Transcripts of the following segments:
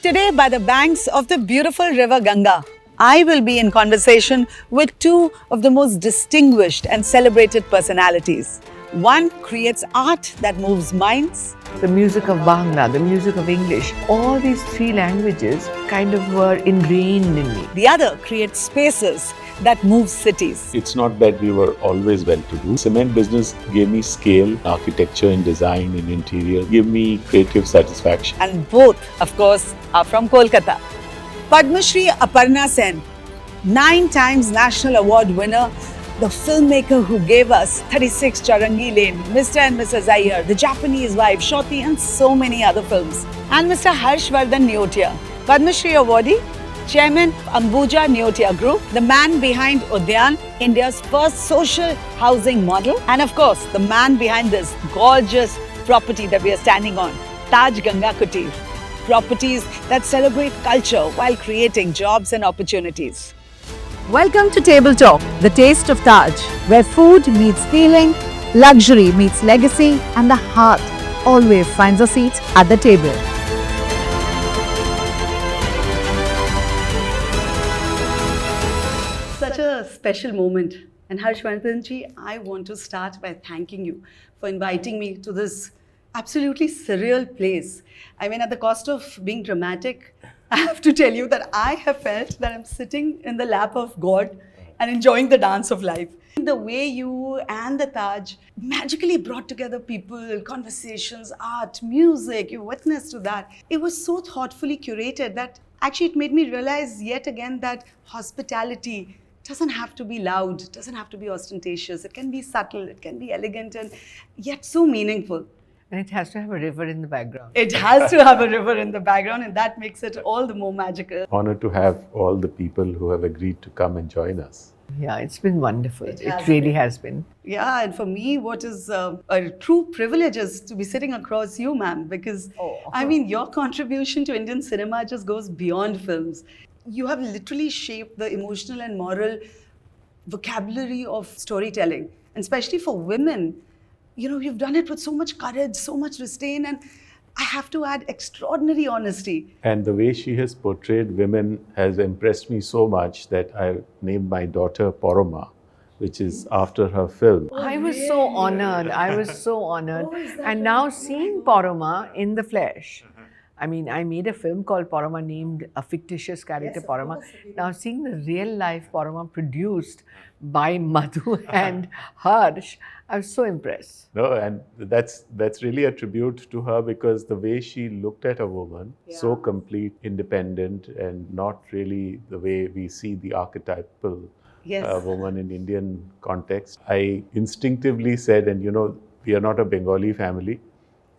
Today, by the banks of the beautiful river Ganga, I will be in conversation with two of the most distinguished and celebrated personalities. One creates art that moves minds. The music of Bangla, the music of English, all these three languages kind of were ingrained in me. The other creates spaces that move cities. It's not that we were always well-to-do. Cement business gave me scale, architecture and design and interior, gave me creative satisfaction. And both, of course, are from Kolkata. Padma Shri Aparna Sen, 9 times National Award winner, the filmmaker who gave us 36 Charangi Lane, Mr. and Mrs. Iyer, The Japanese Wife, Shoti and so many other films. And Mr. Harshavardhan Neotia, Padma Shri awardee, Chairman of Ambuja Neotia Group, the man behind Udyan, India's first social housing model, and of course, the man behind this gorgeous property that we are standing on, Taj Ganga Kutir. Properties that celebrate culture while creating jobs and opportunities. Welcome to Table Talk, the Taste of Taj, where food meets feeling, luxury meets legacy, and the heart always finds a seat at the table. Such a special moment. And Harshavardhan ji, I want to start by thanking you for inviting me to this absolutely surreal place. I mean, at the cost of being dramatic, I have to tell you that I have felt that I'm sitting in the lap of God and enjoying the dance of life. The way you and the Taj magically brought together people, conversations, art, music, you witnessed to that. It was so thoughtfully curated that actually it made me realize yet again that hospitality doesn't have to be loud, doesn't have to be ostentatious. It can be subtle, it can be elegant and yet so meaningful. And it has to have a river in the background. It has to have a river in the background and that makes it all the more magical. Honored to have all the people who have agreed to come and join us. Yeah, it's been wonderful. It really has been. Yeah, and for me, what is a true privilege is to be sitting across you, ma'am, because I mean, your contribution to Indian cinema just goes beyond films. You have literally shaped the emotional and moral vocabulary of storytelling, and especially for women. You know, you've done it with so much courage, so much disdain, and I have to add extraordinary honesty. And the way she has portrayed women has impressed me so much that I named my daughter Poroma, which is after her film. I was so honored. I was so honored. And now seeing Poroma in the flesh, I mean, I made a film called Poroma, named a fictitious character Poroma. Now seeing the real life Poroma produced by Madhu and Harsh, I was so impressed. No, and that's really a tribute to her because the way she looked at a woman, so complete, independent, and not really the way we see the archetypal woman in Indian context. I instinctively said, and you know, we are not a Bengali family.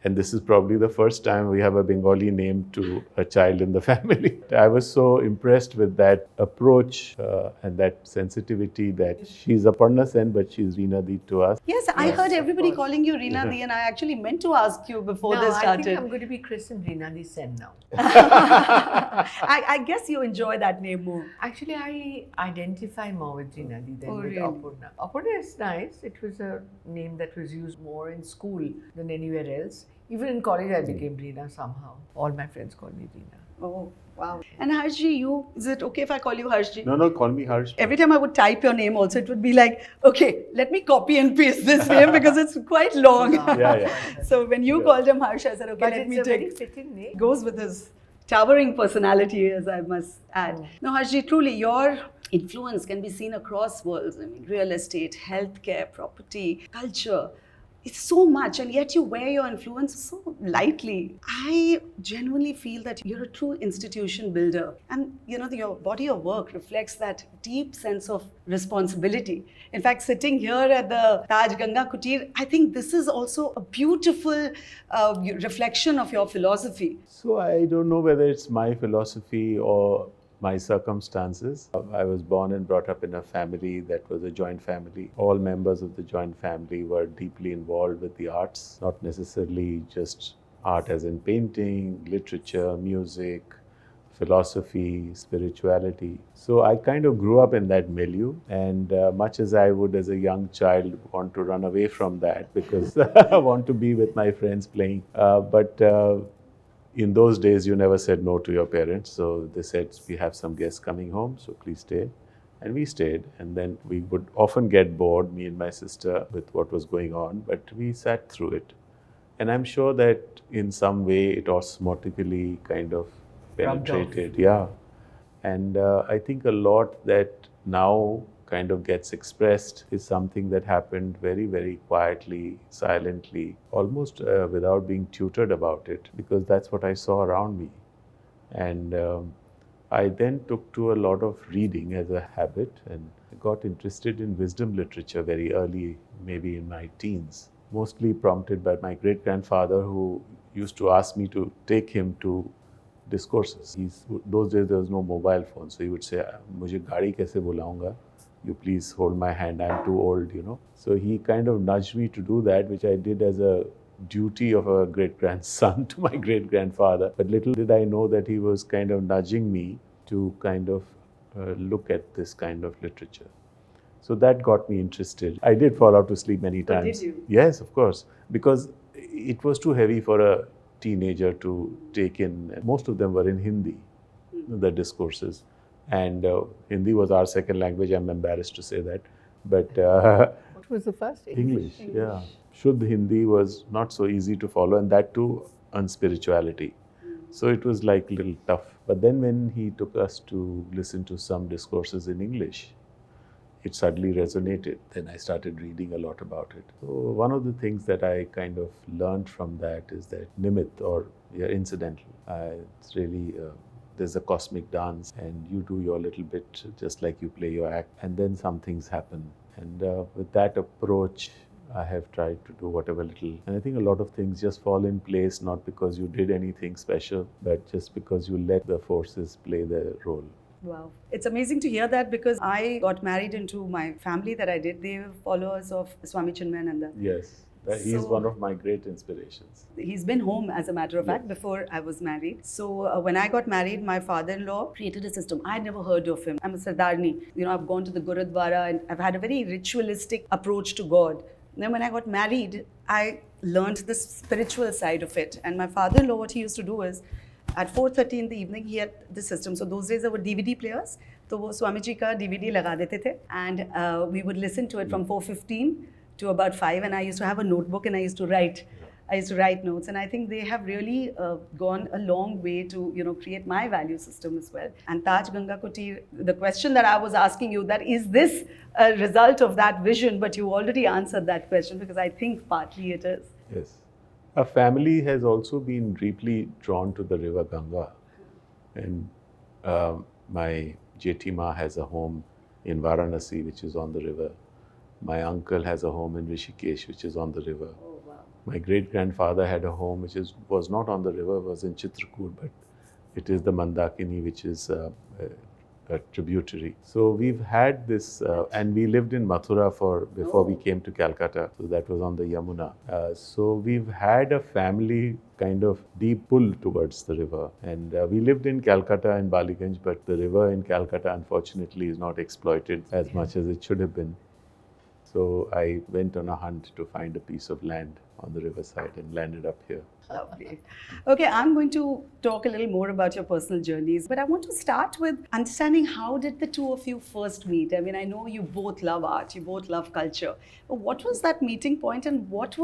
And this is probably the first time we have a Bengali name to a child in the family. I was so impressed with that approach and that sensitivity that she's Aparna Sen, but she's Reena Di to us. Yes, I heard everybody calling you Reena Di, and I actually meant to ask you before this I started. think I'm going to be christened Reena Di Sen now. I guess you enjoy that name more. Actually, I identify more with Reena Di than with really? Aparna. Aparna is nice. It was a name that was used more in school than anywhere else. Even in college, I became Reena somehow. All my friends call me Reena. Oh, wow. And Harshji, is it okay if I call you Harshji? No, call me Harsh. Every time I would type your name also, it would be like, okay, let me copy and paste this name because it's quite long. Yeah. So when you called him Harsh, I said, okay, But let it's me a very take. fitting name. Goes with his towering personality, as I must add. Now, Harshji, truly, your influence can be seen across worlds. I mean, real estate, healthcare, property, culture. It's so much, and yet you wear your influence so lightly. I genuinely feel that you're a true institution builder. And, you know, your body of work reflects that deep sense of responsibility. In fact, sitting here at the Taj Ganga Kutir, I think this is also a beautiful reflection of your philosophy. So I don't know whether it's my philosophy or my circumstances. I was born and brought up in a family that was a joint family. All members of the joint family were deeply involved with the arts, not necessarily just art as in painting, literature, music, philosophy, spirituality. So I kind of grew up in that milieu, and much as I would as a young child want to run away from that because I want to be with my friends playing. But in those days, you never said no to your parents. So they said, we have some guests coming home, so please stay. And we stayed. And then we would often get bored, me and my sister, with what was going on, but we sat through it. And I'm sure that in some way it osmotically kind of penetrated. Yeah. And I think a lot that now kind of gets expressed is something that happened very, very quietly, silently, almost without being tutored about it, because that's what I saw around me. And I then took to a lot of reading as a habit, and I got interested in wisdom literature very early, maybe in my teens, mostly prompted by my great-grandfather, who used to ask me to take him to discourses. Those days there was no mobile phone, so he would say, "Mujhe gaadi kaise bulaunga? You please hold my hand, I'm too old, you know." So he kind of nudged me to do that, which I did as a duty of a great-grandson to my great-grandfather. But little did I know that he was kind of nudging me to kind of look at this kind of literature. So that got me interested. I did fall out to sleep many times. Did you? Yes, of course, because it was too heavy for a teenager to take in. Most of them were in Hindi, the discourses. And Hindi was our second language, I'm embarrassed to say that. But What was the first? English, yeah. Shuddh Hindi was not so easy to follow, and that too on spirituality. So it was like a little tough. But then when he took us to listen to some discourses in English, it suddenly resonated. Then I started reading a lot about it. So one of the things that I kind of learned from that is that nimit, or incidental. It's really, there's a cosmic dance, and you do your little bit just like you play your act, and then some things happen. And with that approach, I have tried to do whatever little. And I think a lot of things just fall in place, not because you did anything special, but just because you let the forces play their role. Wow. It's amazing to hear that, because I got married into my family that I did. They were followers of Swami Chinmayananda. Yes. He's So- one of my great inspirations. He's been home, as a matter of fact, before I was married. So when I got married, my father-in-law created a system. I had never heard of him. I'm a Sardarni. You know, I've gone to the Gurudwara and I've had a very ritualistic approach to God. Then when I got married, I learned the spiritual side of it. And my father-in-law, what he used to do is, at 4:30 in the evening, he had the system. So those days there were DVD players. So वो स्वामी जी का DVD लगा देते थे. And we would listen to it from 4:15 to about 5. And I used to have a notebook and I used to write. I used to write notes, and I think they have really gone a long way to, you know, create my value system as well. And Taj Ganga Kutir, the question that I was asking you, that is this a result of that vision? But you already answered that question, because I think partly it is. Yes. Our family has also been deeply drawn to the river Ganga. And my Jetima has a home in Varanasi, which is on the river. My uncle has a home in Rishikesh, which is on the river. Oh, wow. My great-grandfather had a home which was not on the river, was in Chitrakoot, but it is the Mandakini, which is a tributary. So we've had this, and we lived in Mathura before we came to Calcutta. So that was on the Yamuna. So we've had a family kind of deep pull towards the river. And we lived in Calcutta in Baliganj, but the river in Calcutta, unfortunately, is not exploited as much as it should have been. So I went on a hunt to find a piece of land on the riverside and landed up here. Lovely. Okay, I'm going to talk a little more about your personal journeys, but I want to start with understanding, how did the two of you first meet? I mean, I know you both love art, you both love culture, but what was that meeting point, and what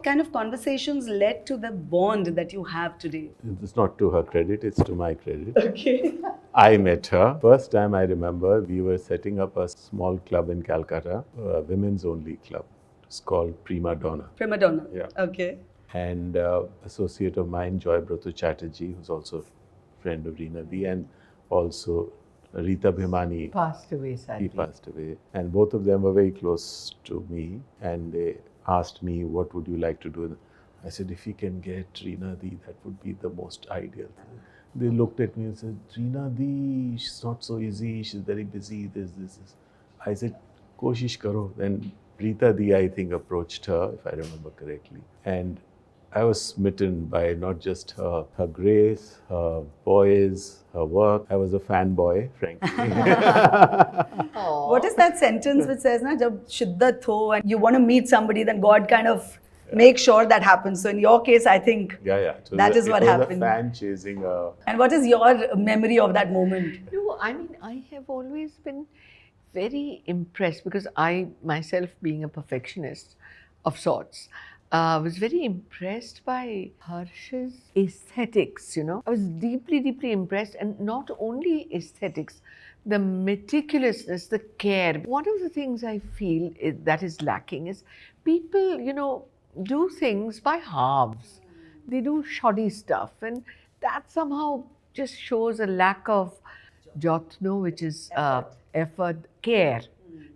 kind of conversations led to the bond that you have today? It's not to her credit, it's to my credit. Okay. I met her. First time I remember, we were setting up a small club in Calcutta, a women's only club. It's called Prima Donna. Prima Donna. Yeah. Okay. And associate of mine, Joy Brotu Chatterjee, who's also a friend of Reena Di, and also Rita Bhimani. Passed away, sadly. He passed away. And both of them were very close to me, and they asked me, what would you like to do? I said, if we can get Reena Di, that would be the most ideal thing. They looked at me and said, Reena Di, she's not so easy, she's very busy, this. I said, Koshish karo. Then Rita Di, I think, approached her, if I remember correctly. And I was smitten by not just her grace, her poise, her work. I was a fanboy, frankly. What is that sentence which says, na, jab shiddat ho and you want to meet somebody, then God kind of make sure that happens. So in your case, I think that is what happened. It was a fan chasing a... And what is your memory of that moment? No, I mean, I have always been very impressed because I myself, being a perfectionist of sorts, was very impressed by Harsh's aesthetics, you know. I was deeply, deeply impressed, and not only aesthetics, the meticulousness, the care. One of the things I feel that is lacking is people, you know, do things by halves. They do shoddy stuff, and that somehow just shows a lack of jotno, which is effort, care,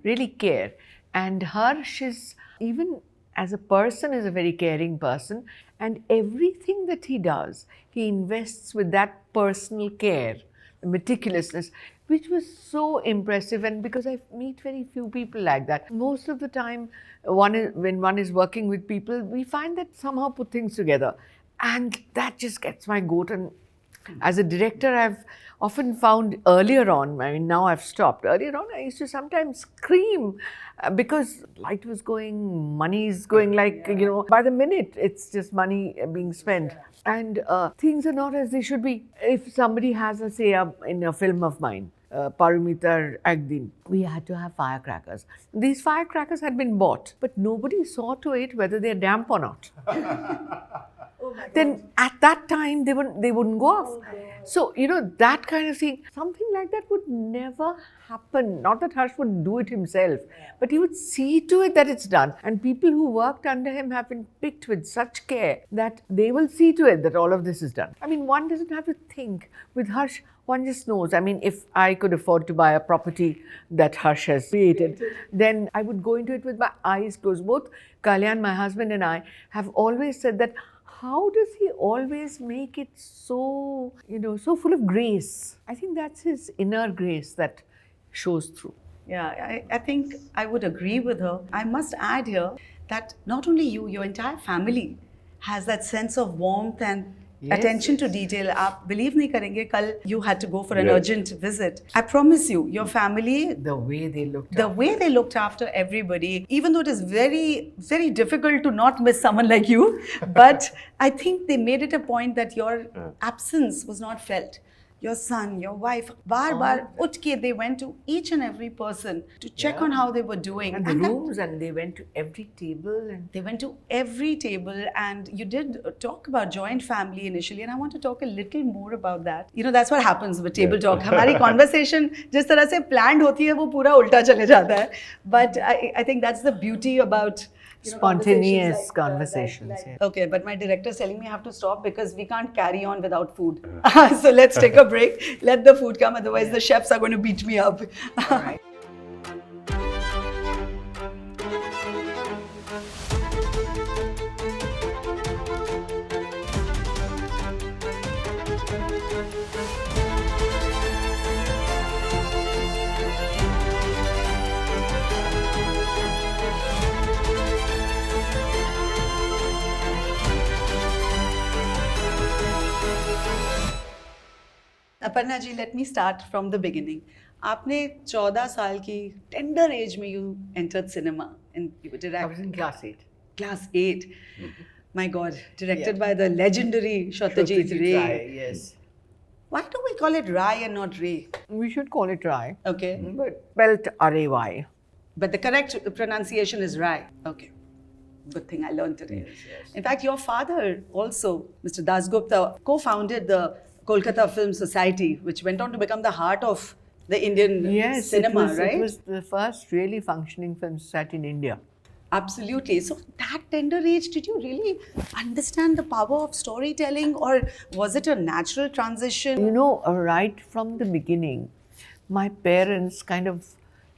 really care. And Harsh is, even as a person, is a very caring person, and everything that he does, he invests with that personal care, the meticulousness, which was so impressive. And because I meet very few people like that, most of the time, when one is working with people, we find that somehow put things together, and that just gets my goat. And as a director, I've often found earlier on, I mean, now I've stopped. Earlier on, I used to sometimes scream because light was going, money is going, like, you know, by the minute, it's just money being spent. And things are not as they should be. If somebody has a, say, in a film of mine, Paramita Agdin, we had to have firecrackers. These firecrackers had been bought, but nobody saw to it whether they're damp or not. Then at that time they wouldn't go off. So, you know, that kind of thing, something like that would never happen. Not that Harsh would do it himself, but he would see to it that it's done. And people who worked under him have been picked with such care that they will see to it that all of this is done. I mean, one doesn't have to think. With Harsh, one just knows. I mean, if I could afford to buy a property that Harsh has created, then I would go into it with my eyes closed. Both Kalyan, my husband, and I have always said that, how does he always make it so, you know, so full of grace? I think that's his inner grace that shows through. Yeah, I think I would agree with her. I must add here that not only you, your entire family has that sense of warmth and attention to detail. आप believe नहीं करेंगे, कल you had to go for an urgent visit. I promise you, your family, the way they looked after everybody, even though it is very, very difficult to not miss someone like you, but I think they made it a point that your absence was not felt. Your son, your wife, bar उठ के, they went to each and every person to check on how they were doing. And the rooms, and they went to every table. And you did talk about joint family initially, and I want to talk a little more about that. You know, that's what happens with table talk. हमारी conversation जिस तरह से planned होती है, वो पूरा उल्टा चले जाता है. But I think that's the beauty about spontaneous conversations. Okay, but my director is telling me I have to stop because we can't carry on without food. So let's take a break. Let the food come, otherwise the chefs are going to beat me up. All right. Aparna ji, let me start from the beginning. आपने 14 साल की tender age में you entered cinema and you were directed. I was in class 8. Class 8. My God, directed by the legendary Satyajit Ray. Yes. Why do we call it Rai and not Ray? We should call it Rai. Okay. But spelt R-A-Y. But the correct pronunciation is Rai. Okay. Good thing I learned today. Yes. In fact, your father also, Mr. Dasgupta, co-founded the Kolkata Film Society, which went on to become the heart of the Indian cinema, right? It was the first really functioning film society in India. Absolutely. So that tender age, did you really understand the power of storytelling, or was it a natural transition? You know, right from the beginning, my parents kind of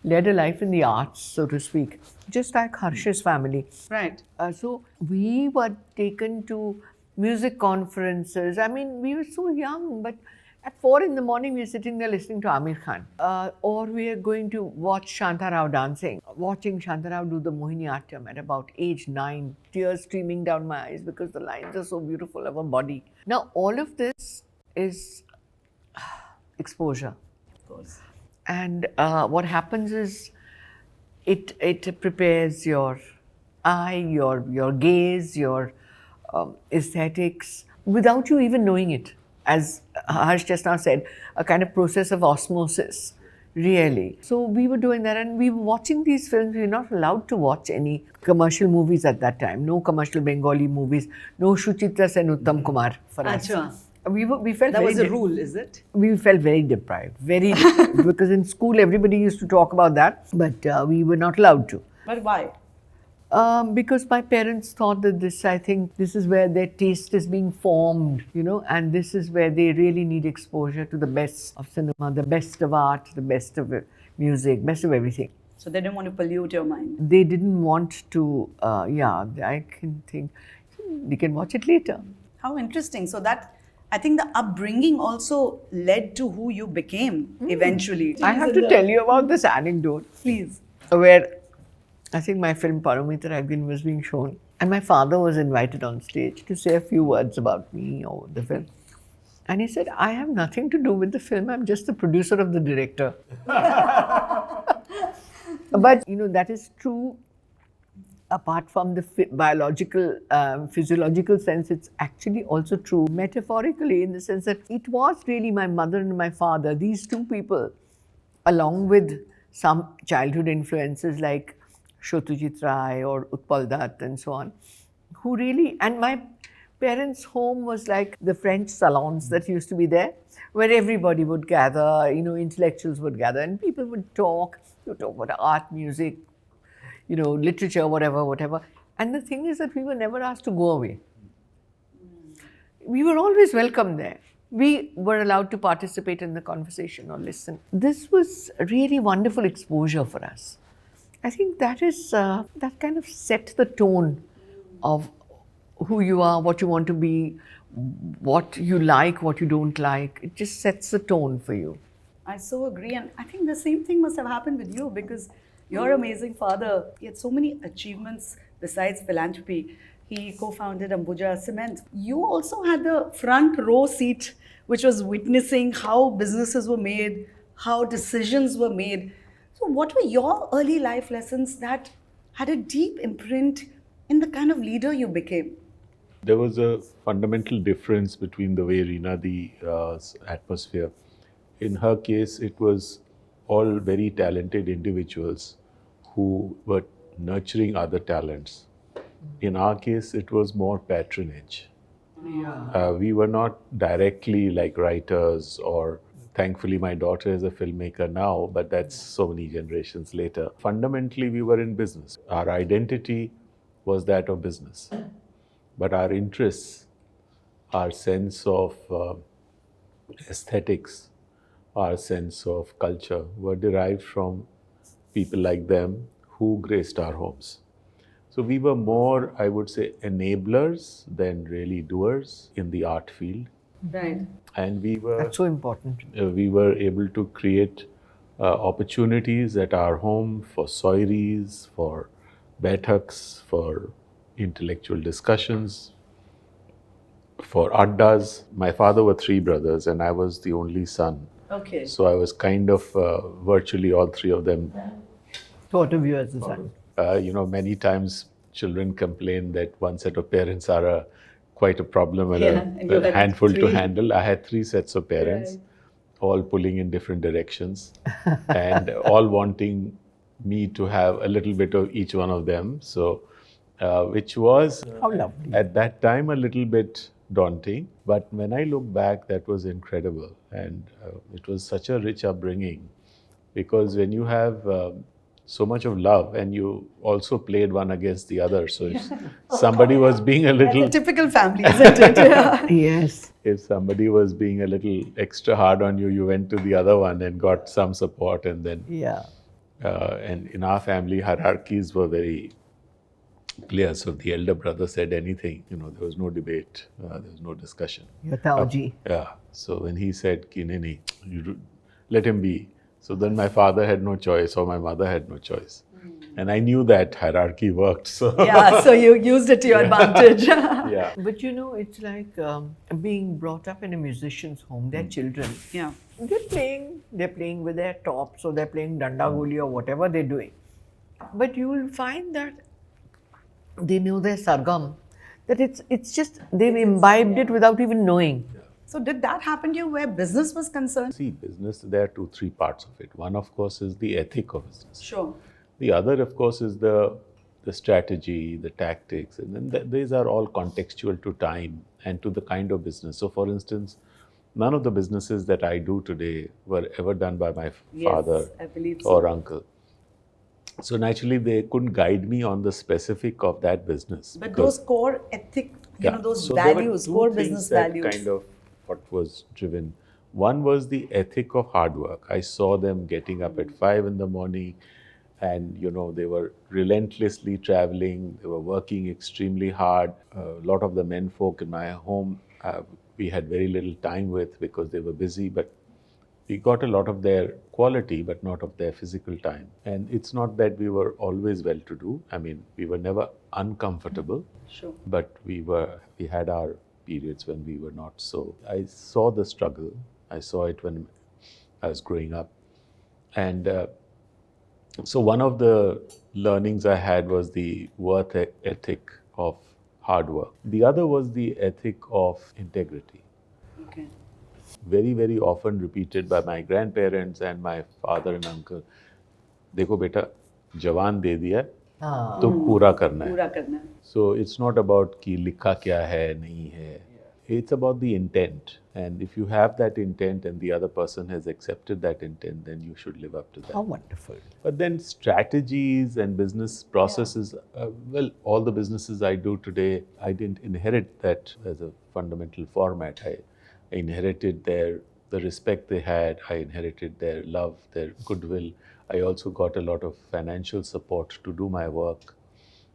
led a life in the arts, so to speak, just like Harsh's family. Right. So we were taken to music conferences. I mean, we were so young, but at 4 in the morning, we were sitting there listening to Amir Khan. Or we are going to watch Shanta Rao dancing. Watching Shanta Rao do the Mohiniyattam at about age 9, tears streaming down my eyes because the lines are so beautiful of her body. Now, all of this is exposure. Of course. And what happens is, it prepares your eye, your gaze, your aesthetics, without you even knowing it. As Harsh just now said, a kind of process of osmosis, really. So we were doing that, and we were watching these films. We were not allowed to watch any commercial movies at that time. No commercial Bengali movies. No Shuchitra Sen Uttam Kumar for us. Achha. We felt That very was a rule, is it? we felt very deprived, very deprived, because in school everybody used to talk about that, but we were not allowed to. But why? Because my parents thought that I think this is where their taste is being formed, and this is where they really need exposure to the best of cinema, the best of art, the best of music, best of everything. So they didn't want to pollute your mind. They didn't want to, I can think, they can watch it later. How interesting. So that, I think the upbringing also led to who you became eventually. I have to tell you about this anecdote. Please. Where I think my film Paramita Ragin was being shown, and my father was invited on stage to say a few words about me or the film. And he said, I have nothing to do with the film, I'm just the producer of the director. But, that is true. Apart from the biological, physiological sense, it's actually also true metaphorically, in the sense that it was really my mother and my father, these two people, along with some childhood influences like Satyajit Ray or Utpal Dutt and so on, who really, and my parents' home was like the French salons that used to be there, where everybody would gather, intellectuals would gather, and people would talk about art, music, literature, whatever. And the thing is that we were never asked to go away. We were always welcome there. We were allowed to participate in the conversation or listen. This was a really wonderful exposure for us. I think that kind of set the tone of who you are, what you want to be, what you like, what you don't like. It just sets the tone for you. I so agree. And I think the same thing must have happened with you, because your amazing father, he had so many achievements besides philanthropy. He co-founded Ambuja Cement. You also had the front row seat, which was witnessing how businesses were made, how decisions were made. So what were your early life lessons that had a deep imprint in the kind of leader you became? There was a fundamental difference between the way Reena's atmosphere. In her case, it was all very talented individuals who were nurturing other talents. In our case, it was more patronage. We were not directly like writers, or thankfully my daughter is a filmmaker now, but that's so many generations later. Fundamentally, we were in business. Our identity was that of business. But our interests, our sense of aesthetics, our sense of culture were derived from people like them who graced our homes. So we were more, I would say, enablers than really doers in the art field. Right. And we were... That's so important. We were able to create opportunities at our home for soirees, for baithaks, for intellectual discussions, for addas. My father were 3 brothers and I was the only son. Okay. So I was kind of virtually all 3 of them. Thought of you as a son. Many times children complain that one set of parents are quite a problem and a handful to handle. I had 3 sets of parents, all pulling in different directions and all wanting me to have a little bit of each one of them. So, which was how lovely. At that time a little bit daunting. But when I look back, that was incredible. And it was such a rich upbringing, because when you have so much of love and you also played one against the other. So if somebody was being a little... That's a typical family, isn't it? Yes. If somebody was being a little extra hard on you, you went to the other one and got some support. And then... Yeah. And in our family, hierarchies were very clear. So if the elder brother said anything, there was no debate, there was no discussion. Your Tauji. Yeah. So when he said, Kinini, you let him be. So then my father had no choice, or my mother had no choice. And I knew that hierarchy worked. So yeah, so you used it to your advantage. Yeah. But it's like being brought up in a musician's home. They're children. Yeah. They're playing with their tops, or they're playing danda guli or whatever they're doing. But you will find that they know their sargam, that it's just they've imbibed it without even knowing. So did that happen to you where business was concerned? See, business, there are two, three parts of it. One, of course, is the ethic of business. Sure. The other, of course, is the strategy, the tactics, and then these are all contextual to time and to the kind of business. So, for instance, none of the businesses that I do today were ever done by my father I believe so. or uncle. So naturally, they couldn't guide me on the specific of that business. But those core ethic, those So there were values, two core things business that values. kind of what was driven. One was the ethic of hard work. I saw them getting up at 5 in the morning, and they were relentlessly traveling. They were working extremely hard. A lot of the men folk in my home, we had very little time with because they were busy, but we got a lot of their quality, but not of their physical time. And it's not that we were always well-to-do. I mean, we were never uncomfortable. Sure. But we had our periods when we were not. So I saw the struggle. I saw it when I was growing up. And so one of the learnings I had was the work ethic of hard work. The other was the ethic of integrity. Okay. Very, very often repeated by my grandparents and my father and uncle. देखो बेटा, जवान दे दिया, तो पूरा करना है. पूरा करना है. So it's not about कि लिखा क्या है, नहीं है. It's about the intent. And if you have that intent and the other person has accepted that intent, then you should live up to that. How wonderful. But then strategies and business processes, all the businesses I do today, I didn't inherit that as a fundamental format. I inherited the respect they had. I inherited their love, their goodwill. I also got a lot of financial support to do my work.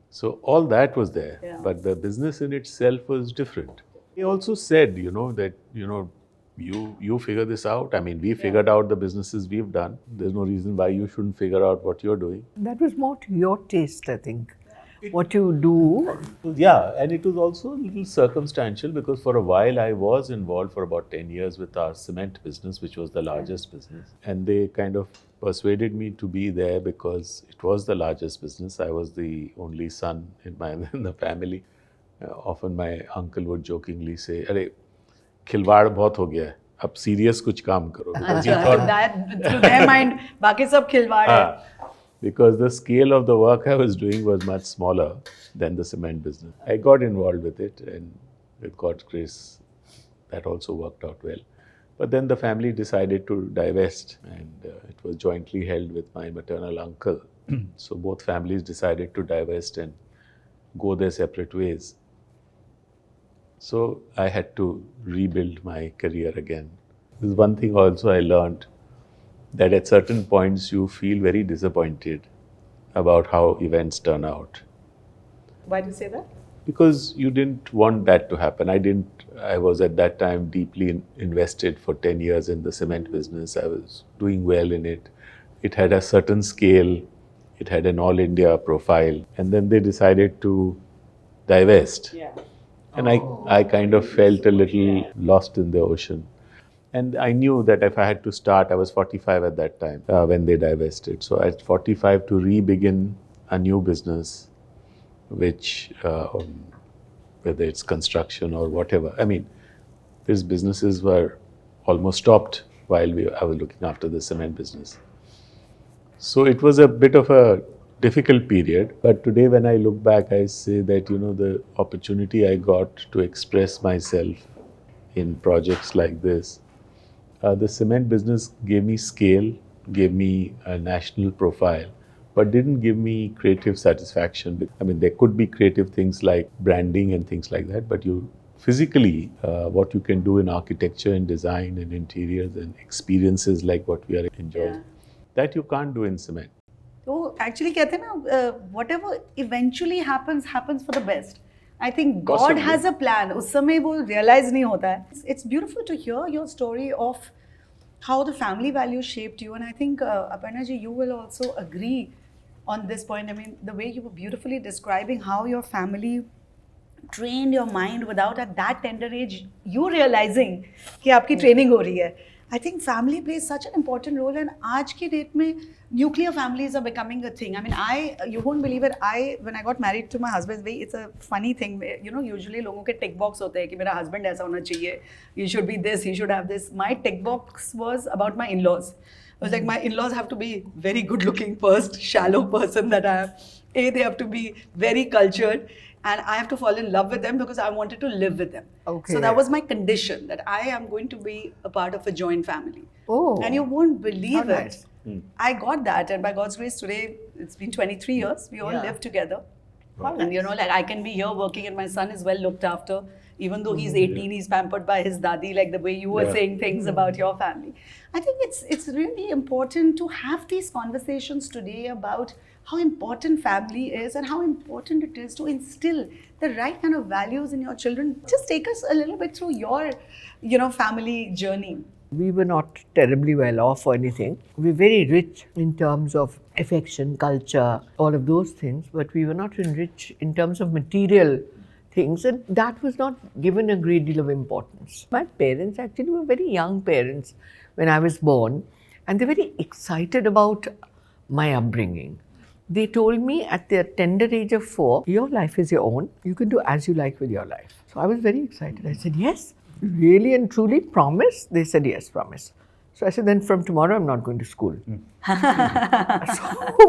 So all that was there. Yeah. But the business in itself was different. He also said, that, you figure this out. I mean, we figured out the businesses we've done. There's no reason why you shouldn't figure out what you're doing. That was more to your taste, I think. What you do. Yeah, and it was also a little circumstantial because for a while I was involved for about 10 years with our cement business, which was the largest business. And they kind of persuaded me to be there because it was the largest business. I was the only son in the family. Often my uncle would jokingly say, "अरे, खिलवाड़ बहुत हो गया है. अब serious कुछ काम करो." To their mind, बाकी सब खिलवाड़ है. Because the scale of the work I was doing was much smaller than the cement business. I got involved with it, and with God's grace, that also worked out well. But then the family decided to divest, and it was jointly held with my maternal uncle. So both families decided to divest and go their separate ways. So I had to rebuild my career again. There's one thing also I learned, that at certain points you feel very disappointed about how events turn out. Why do you say that? Because you didn't want that to happen. I was at that time deeply invested for 10 years in the cement business. I was doing well in it. It had a certain scale. It had an all India profile. And then they decided to divest. Yeah. And I kind of felt a little lost in the ocean. And I knew that if I had to start, I was 45 at that time when they divested. So at 45 to re-begin a new business, which, whether it's construction or whatever. I mean, these businesses were almost stopped while I was looking after the cement business. So it was a bit of a difficult period. But today when I look back, I say that, the opportunity I got to express myself in projects like this, the cement business gave me scale, gave me a national profile, but didn't give me creative satisfaction. I mean, there could be creative things like branding and things like that, but physically, what you can do in architecture and design and interiors and experiences like what we are enjoying, that you can't do in cement. So actually, कहते हैं ना, whatever eventually happens for the best. I think God Possibly. has a plan. उस समय वो realize नहीं होता है. It's beautiful to hear your story of how the family values shaped you, and I think Aparna ji, you will also agree on this point. I mean, the way you were beautifully describing how your family trained your mind without at that tender age you realizing कि आपकी training हो रही है. I think family plays such an important role, and आज की date में nuclear families are becoming a thing. I mean, you won't believe it. When I got married to my husband, it's a funny thing. You know, usually लोगों के tick box होते हैं कि मेरा husband ऐसा होना चाहिए. He should be this. He should have this. My tick box was about my in-laws. I was like, my in-laws have to be very good-looking first, shallow person that I am. They have to be very cultured. And I have to fall in love with them because I wanted to live with them. Okay. So that was my condition, that I am going to be a part of a joint family. Oh. And you won't believe How it. nice. I got that, and by God's grace, today it's been 23 years. We all Yeah. live together. How And you know, like I can be here working, and my son is well looked after. Even though he's 18, he's pampered by his dadi, like the way you were saying things about your family. I think it's really important to have these conversations today about how important family is and how important it is to instill the right kind of values in your children. Just take us a little bit through your, family journey. We were not terribly well off or anything. We were very rich in terms of affection, culture, all of those things, but we were not rich in terms of material things, and that was not given a great deal of importance. My parents actually were very young parents when I was born, and they were very excited about my upbringing. They told me at their tender age of 4, your life is your own. You can do as you like with your life. So I was very excited. I said, yes, really and truly, promise? They said, yes, promise. So I said, then from tomorrow, I'm not going to school. So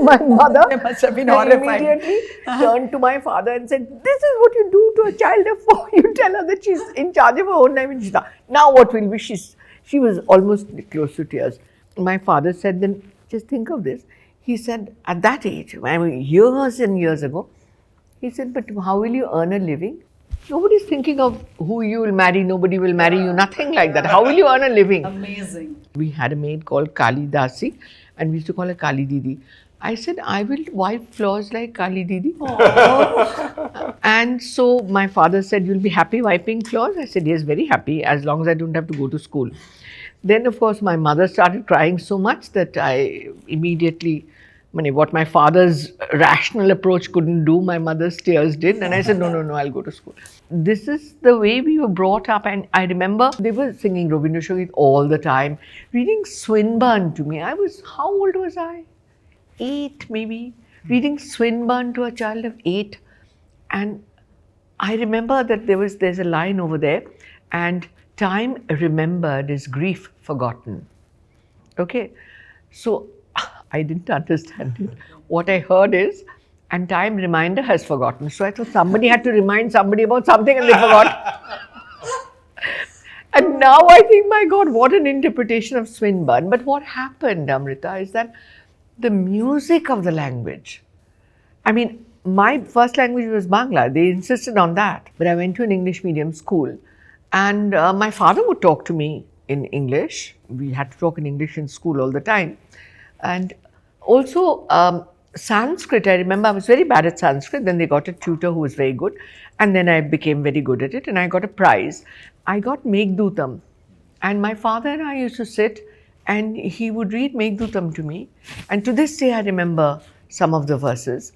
my mother They must have been horrified. immediately turned to my father and said, this is what you do to a child of 4. You tell her that she's in charge of her own life. And she thought, now what will be? She was almost close to tears. My father said, then just think of this. He said, at that age, I mean, years and years ago, he said, but how will you earn a living? Nobody's thinking of who you will marry, nobody will marry you, nothing like that. How will you earn a living? Amazing. We had a maid called Kali Dasi, and we used to call her Kali Didi. I said, I will wipe floors like Kali Didi. And so my father said, you'll be happy wiping floors? I said, yes, very happy, as long as I don't have to go to school. Then, of course, my mother started crying so much that I immediately, what my father's rational approach couldn't do, my mother's tears did. And I said, no, I'll go to school. This is the way we were brought up. And I remember they were singing Rabindra Sangeet all the time, reading Swinburne to me. How old was I? 8 maybe. Reading Swinburne to a child of 8. And I remember that there's a line over there, and time remembered is grief forgotten. Okay, so I didn't understand it. What I heard is, and time reminder has forgotten. So I thought somebody had to remind somebody about something and they forgot. And now I think, my God, what an interpretation of Swinburne. But what happened, Amrita, is that the music of the language, I mean, my first language was Bangla. They insisted on that. But I went to an English medium school, and my father would talk to me in English. We had to talk in English in school all the time. And also Sanskrit, I remember I was very bad at Sanskrit. Then they got a tutor who was very good. And then I became very good at it, and I got a prize. I got Meghdootam. And my father and I used to sit, and he would read Meghdootam to me. And to this day, I remember some of the verses.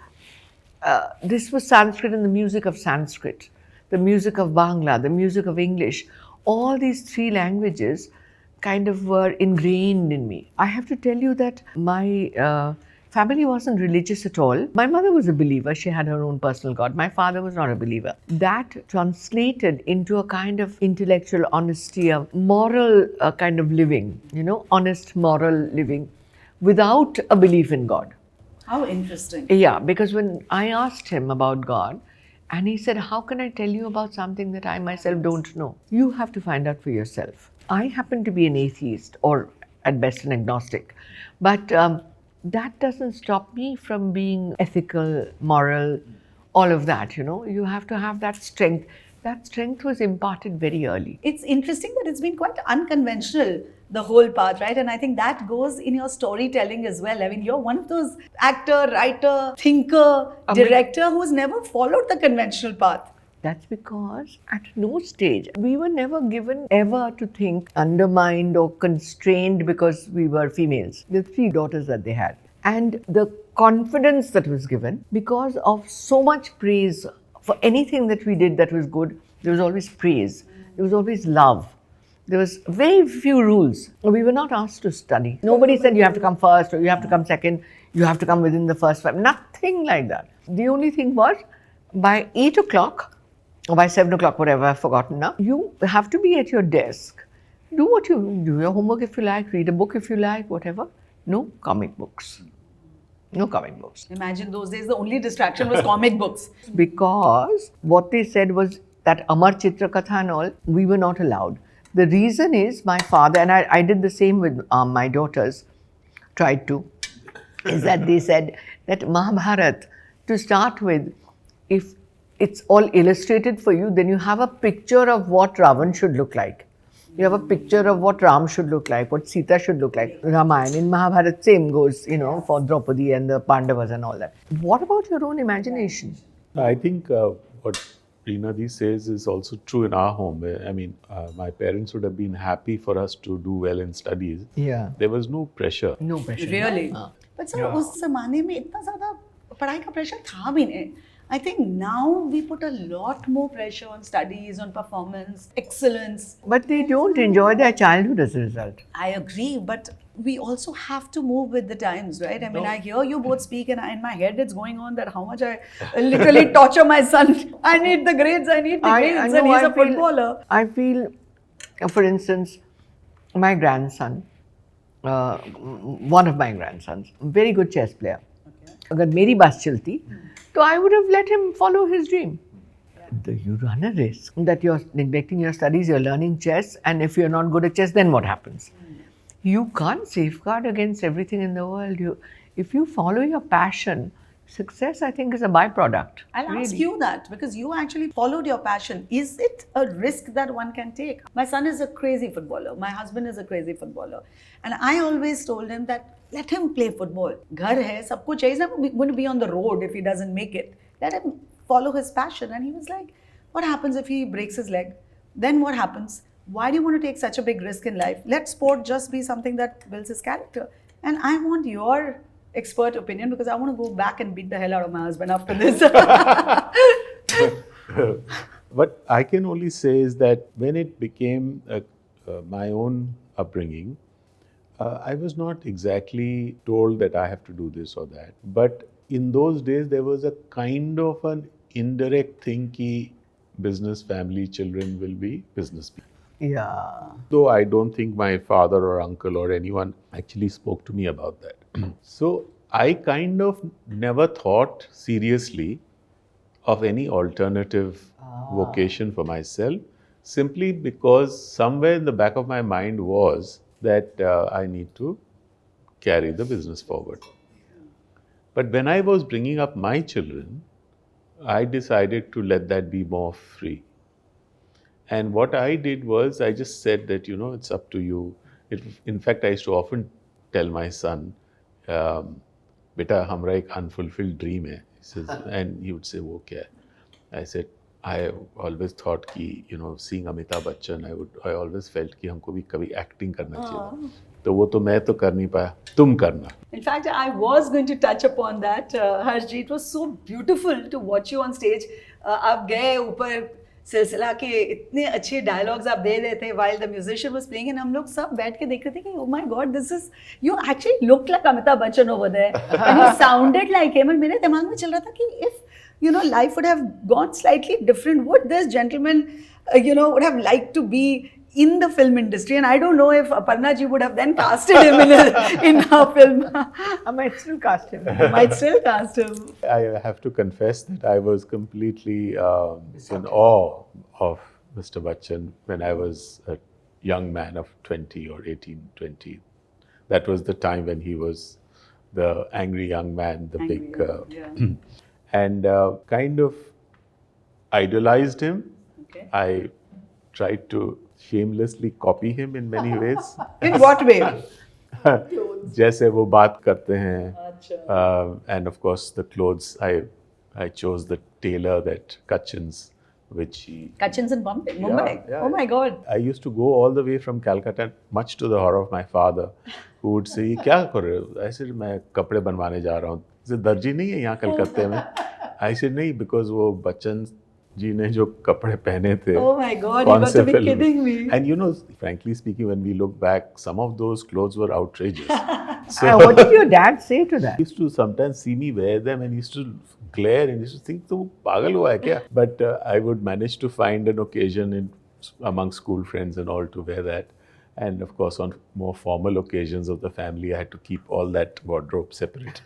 This was Sanskrit and the music of Sanskrit, the music of Bangla, the music of English. All these 3 languages kind of were ingrained in me. I have to tell you that my family wasn't religious at all. My mother was a believer. She had her own personal God. My father was not a believer. That translated into a kind of intellectual honesty, a moral kind of living, honest moral living without a belief in God. How interesting. Yeah, because when I asked him about God, and he said, how can I tell you about something that I myself don't know? You have to find out for yourself. I happen to be an atheist, or at best an agnostic, but that doesn't stop me from being ethical, moral, all of that, You have to have that strength. That strength was imparted very early. It's interesting that it's been quite unconventional, the whole path, right? And I think that goes in your storytelling as well. I mean, you're one of those actor, writer, thinker, director who's never followed the conventional path. That's because at no stage, we were never given ever to think undermined or constrained because we were females. The 3 daughters that they had. And the confidence that was given, because of so much praise for anything that we did that was good, there was always praise. There was always love. There was very few rules. We were not asked to study. Nobody said you have to come first or you have to come second, you have to come within the first 5. Nothing like that. The only thing was by 8 o'clock or by 7 o'clock, whatever, I've forgotten now, you have to be at your desk. Do what you do, your homework if you like, read a book if you like, whatever. No comic books. No comic books. Imagine those days, the only distraction was comic books. Because what they said was that Amar Chitra Katha and all, we were not allowed. The reason is my father, and I did the same with my daughters, tried to, is that they said that Mahabharat, to start with, if it's all illustrated for you, then you have a picture of what Ravan should look like. You have a picture of what Ram should look like, what Sita should look like. Ramayana, in Mahabharata, same goes, for Draupadi and the Pandavas and all that. What about your own imagination? I think what Reena Ji says is also true in our home. I mean, my parents would have been happy for us to do well in studies. Yeah. There was no pressure. No pressure. Really? But sir, उस ज़माने में इतना ज़्यादा पढ़ाई का pressure था भी नहीं. I think now we put a lot more pressure on studies, on performance, excellence. But they don't enjoy their childhood as a result. I agree, but we also have to move with the times, right? I mean, I hear you both speak and in my head it's going on that how much I literally torture my son. I need the grades, and he's a footballer. I feel, for instance, my grandson, one of my grandsons, very good chess player. अगर मेरी बात चलती, so I would have let him follow his dream. You run a risk that you're neglecting your studies, you're learning chess, and if you're not good at chess, then what happens? You can't safeguard against everything in the world. If you follow your passion, success, I think, is a byproduct. I'll ask you that because you actually followed your passion. Is it a risk that one can take? My son is a crazy footballer. My husband is a crazy footballer. And I always told him that let him play football. Ghar hai, sab kuch hai. He's not going to be on the road if he doesn't make it. Let him follow his passion. And he was like, what happens if he breaks his leg? Then what happens? Why do you want to take such a big risk in life? Let sport just be something that builds his character. And I want your expert opinion because I want to go back and beat the hell out of my husband after this. What I can only say is that when it became my own upbringing, I was not exactly told that I have to do this or that. But in those days, there was a kind of an indirect thing ki business, family, children will be business people. Yeah. Though I don't think my father or uncle or anyone actually spoke to me about that. So I kind of never thought seriously of any alternative vocation for myself, simply because somewhere in the back of my mind was that I need to carry the business forward. But when I was bringing up my children, I decided to let that be more free. And what I did was I just said that, it's up to you. In fact, I used to often tell my son, beta, hamra ek unfulfilled dream hai. He says, and he would say, wo kya hai? I said, I always thought ki, seeing Amitabh Bachchan, I always felt ki हमको भी कभी acting करना चाहिए. तो वो तो मैं तो कर नहीं पाया, तुम करना. In fact, I was going to touch upon that, Harshji. It was so beautiful to watch you on stage. आप गए ऊपर सिलसिला के इतने अच्छे डायलॉग्स आप दे रहे थे while the musician was playing, and हम लोग सब बैठ के देख रहे थे कि oh my god, you actually looked like Amitabh Bachchan over there and you sounded like him. And मेरे दिमाग में चल रहा था कि if life would have gone slightly different, would this gentleman would have liked to be in the film industry? And I don't know if Aparna ji would have then casted him in her film. I might still cast him. I have to confess that I was completely in awe of Mr. Bachchan when I was a young man of 20 or 18, 20. That was the time when he was the angry young man, and kind of idolized him. Okay. I tried to shamelessly copy him in many ways. In what way? जैसे वो बात करते हैं, and of course the clothes, I chose the tailor that Kachins, which he... Kachins in Mumbai? Yeah. Oh my God. I used to go all the way from Calcutta, much to the horror of my father, who would say, क्या कर रहे हो? I said, मैं कपड़े बनवाने जा रहा हूँ. He said, दर्जी नहीं है यहाँ कलकत्ते में? I said, नहीं, because वो बच्चन जी ने जो कपड़े पहने थे. Oh my God, कौन you got से to be film में. kidding me. And you know, frankly speaking, when we look back, some of those clothes were outrageous. What did your dad say to that? He used to sometimes see me wear them and he used to glare and he used to think, "Tu pagal hua hai kya?" But I would manage to find an occasion among school friends and all to wear that. And of course, on more formal occasions of the family, I had to keep all that wardrobe separate.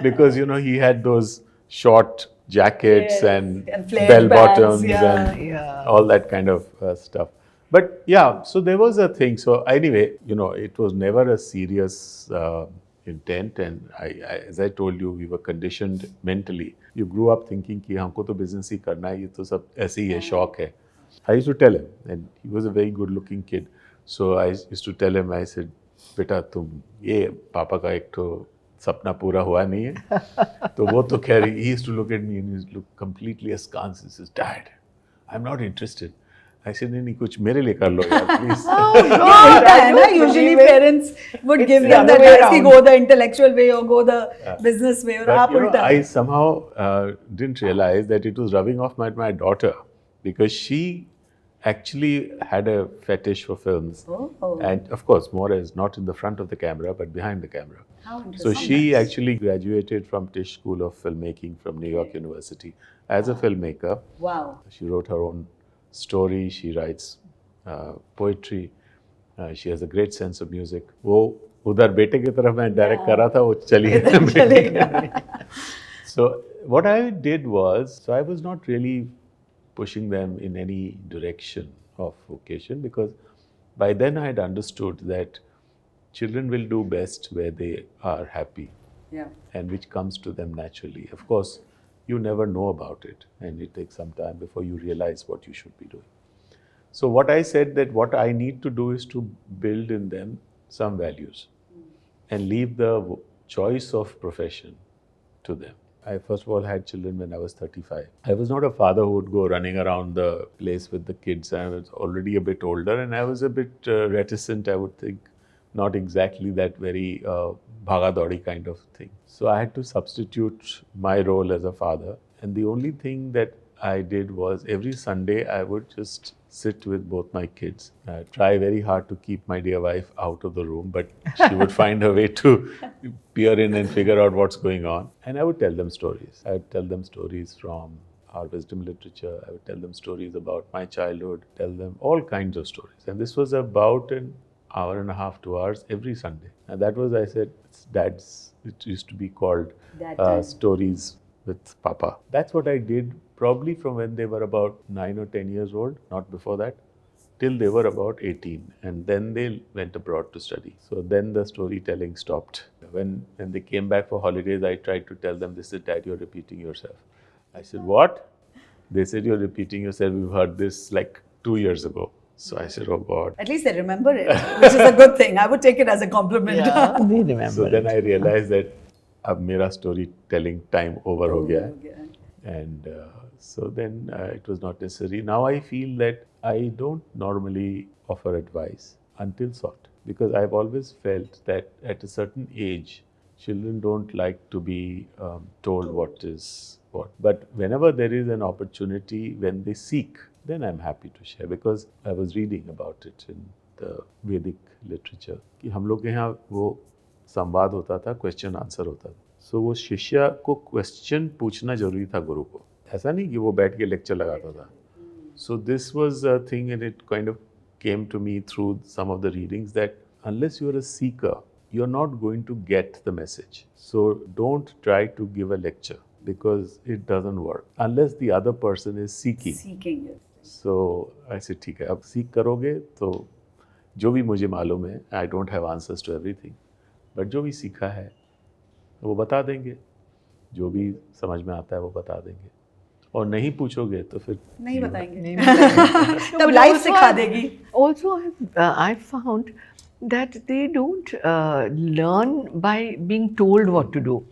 Because, you know, he had those short jackets Yes, and and flared bell bands, bottoms yeah. and Yeah. all that kind of stuff. But yeah, so there was a thing. So anyway, you know, it was never a serious intent. And as I told you, we were conditioned mentally. You grew up thinking कि हमको तो business ही करना है, ये तो सब ऐसे ही है, शौक है. I used to tell him, and he was a very good-looking kid. So I used to tell him, I said, बेटा तुम ये पापा का एक तो सपना पूरा हुआ नहीं है. तो वो तो कह रही. He used to look at me and he used to look completely askance. He says, Dad, I'm not interested. I said, नहीं कुछ मेरे लिए कर लो यार, please. होता है ना, usually parents would give them the advice कि go the intellectual way or go the business way, और But, आप you know, उल्टा. I somehow didn't realize that it was rubbing off my daughter because she actually had a fetish for films. Oh. And of course, more as not in the front of the camera, but behind the camera. How So interesting. she actually graduated from Tisch School of Filmmaking from New York University as a filmmaker. Wow. She wrote her own story. She writes poetry. She has a great sense of music. वो उधर बेटे की तरफ मैं direct कर रहा था, वो चली गई. So what I did was, so I was not really pushing them in any direction of vocation because by then I had understood that children will do best where they are happy. Yeah. And which comes to them naturally. Of course, you never know about it and it takes some time before you realize what you should be doing. So what I said that what I need to do is to build in them some values and leave the choice of profession to them. I first of all had children when I was 35. I was not a father who would go running around the place with the kids. I was already a bit older and I was a bit reticent, I would think. Not exactly that very bhaga-daudi kind of thing. So I had to substitute my role as a father. And the only thing that I did was every Sunday I would just sit with both my kids. Try very hard to keep my dear wife out of the room, but she would find a way to peer in and figure out what's going on. And I would tell them stories. I would tell them stories from our wisdom literature. I would tell them stories about my childhood, tell them all kinds of stories. And this was about an hour and a half, 2 hours every Sunday. And that was, I said, it's Dad's, it used to be called Stories with Papa. That's what I did probably from when they were about 9 or 10 years old, not before that, till they were about 18. And then they went abroad to study. So then the storytelling stopped. When they came back for holidays, I tried to tell them, this is Dad, you're repeating yourself. I said, what? They said, you're repeating yourself. We've heard this like 2 years ago. So I said, oh God. At least they remember it, which is a good thing. I would take it as a compliment. Yeah, they remember. So then I realized that अब मेरा storytelling time over हो गया है. And so then it was not necessary. Now I feel that I don't normally offer advice until sought because I've always felt that at a certain age, children don't like to be told what is what. But whenever there is an opportunity, when they seek, then I'm happy to share because I was reading about it in the Vedic literature कि हम लोग के यहाँ वो संवाद होता था, question answer होता था. सो वो शिष्य को क्वेश्चन पूछना जरूरी था गुरु को. ऐसा नहीं कि वो बैठ के लेक्चर लगाता था. So this was a thing and it kind of came to me through some of the readings that unless you are a seeker, you're not going to get the message. So don't try to give a lecture because it doesn't work unless the other person is seeking. Seeking it. So I said, ठीक है, अब सीख करोगे तो जो भी मुझे मालूम है, I don't have answers to everything, but जो भी सीखा है वो बता देंगे, जो भी समझ में आता है वो बता देंगे, और नहीं पूछोगे तो फिर नहीं बताएंगे. तब लाइफ सिखा देगी. Also, I've found that they don't learn by being told what to do.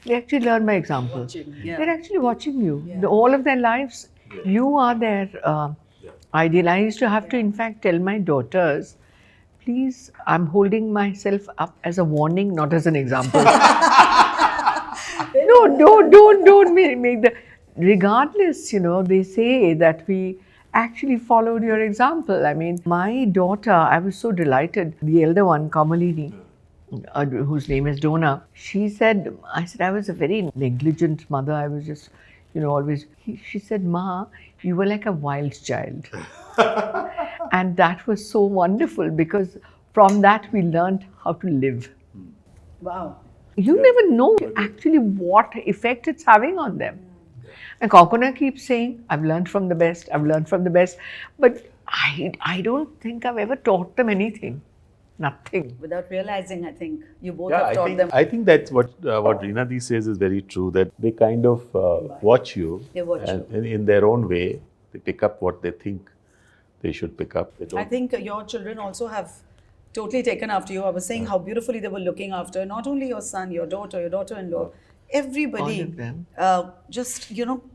They actually learn by example. They're actually watching you. All of their lives, you are their idealized. You have to, in fact, tell my daughters, please, I'm holding myself up as a warning, not as an example. No, don't make the... regardless, they say that we actually followed your example. I mean, my daughter, I was so delighted, the elder one, Kamalini, whose name is Dona, she said, I was a very negligent mother. I was just, always, she said, Ma, you were like a wild child. And that was so wonderful because from that we learned how to live. Wow. You never know actually what effect it's having on them. And Kokona keeps saying, I've learned from the best, I've learned from the best. But I don't think I've ever taught them anything. Nothing. Without realizing, I think you both have taught them. I think that's what Reenadi says is very true, that they kind of watch you. They watch and in their own way, they pick up what they think they should pick up. I think your children also have totally taken after you. I was saying how beautifully they were looking after not only your son, your daughter, your daughter-in-law, everybody. All of them. Just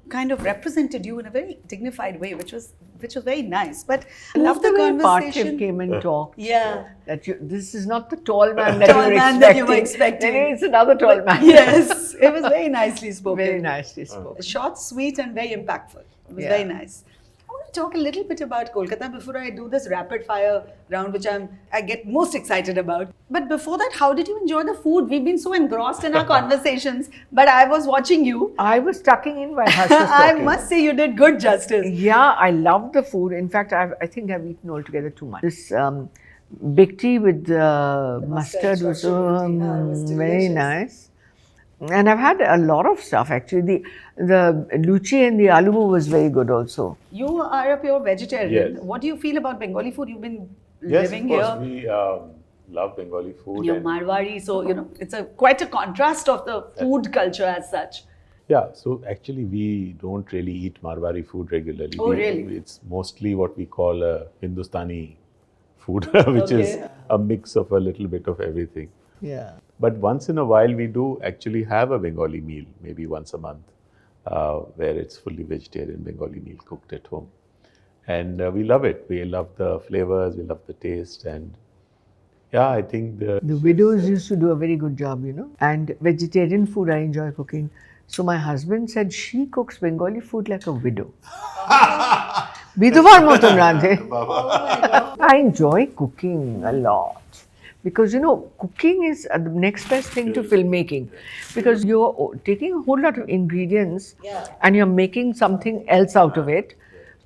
kind of represented you in a very dignified way, which was very nice. But I love the way conversation. Parthiv came and talked. Yeah. That this is not the tall man that, Tall man that you were expecting. Then it's another tall man. Yes, it was very nicely spoken. Very nicely spoken. Short, sweet, and very impactful. It was very nice. I want to talk a little bit about Kolkata before I do this rapid fire round, which I get most excited about. But before that, how did you enjoy the food? We've been so engrossed in our conversations, but I was watching you. I was tucking in while Harsh was I talking. must say you did good justice. Yeah, I loved the food. In fact, I think I've eaten altogether too much. This big tea with mustard was very delicious. nice. And I've had a lot of stuff actually. The luchi and the aloo was very good also. You are a pure vegetarian. Yes. What do you feel about Bengali food? You've been Yes, living of course, here. we love Bengali food. You're and- Marwari, so it's quite a contrast of the food culture as such. Yeah, so actually we don't really eat Marwari food regularly. Oh, really? It's mostly what we call a Hindustani food, which is Okay. a mix of a little bit of everything. Yeah. But once in a while we do actually have a Bengali meal, maybe once a month, where it's fully vegetarian Bengali meal cooked at home. And we love it. We love the flavors, we love the taste, and yeah, I think The widows used to do a very good job, And vegetarian food I enjoy cooking. So my husband said she cooks Bengali food like a widow. বিধবার মতন রাঁধে। I enjoy cooking a lot. Because cooking is the next best thing to filmmaking, because you're taking a whole lot of ingredients and you're making something else out of it,